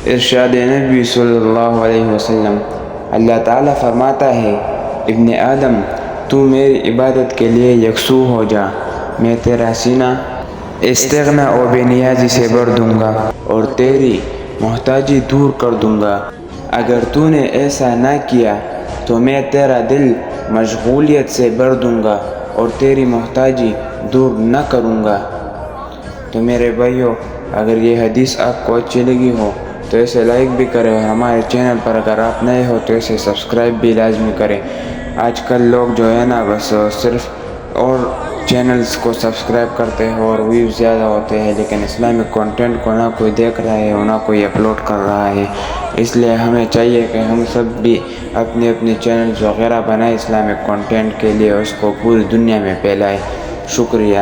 ارشاد نبی صلی اللہ علیہ وسلم، اللہ تعالیٰ فرماتا ہے، ابن آدم تو میری عبادت کے لیے یکسو ہو جا، میں تیرا سینہ استغنا و بے نیازی سے بھر دوں گا اور تیری محتاجی دور کر دوں گا۔ اگر تو نے ایسا نہ کیا تو میں تیرا دل مشغولیت سے بھر دوں گا اور تیری محتاجی دور نہ کروں گا۔ تو میرے بھائیوں، اگر یہ حدیث آپ کو اچھی لگی ہو تو اسے لائک بھی کریں، اور ہمارے چینل پر اگر آپ نئے ہو تو اسے سبسکرائب بھی لازمی کریں۔ آج کل لوگ جو ہے نا بس صرف اور چینلز کو سبسکرائب کرتے ہیں اور ویوز زیادہ ہوتے ہیں، لیکن اسلامک کنٹینٹ کو نہ کوئی دیکھ رہا ہے اور نہ کوئی اپلوڈ کر رہا ہے۔ اس لیے ہمیں چاہیے کہ ہم سب بھی اپنے چینلز وغیرہ بنائیں اسلامک کنٹینٹ کے لیے، اس کو پوری دنیا میں پھیلائیں۔ شکریہ۔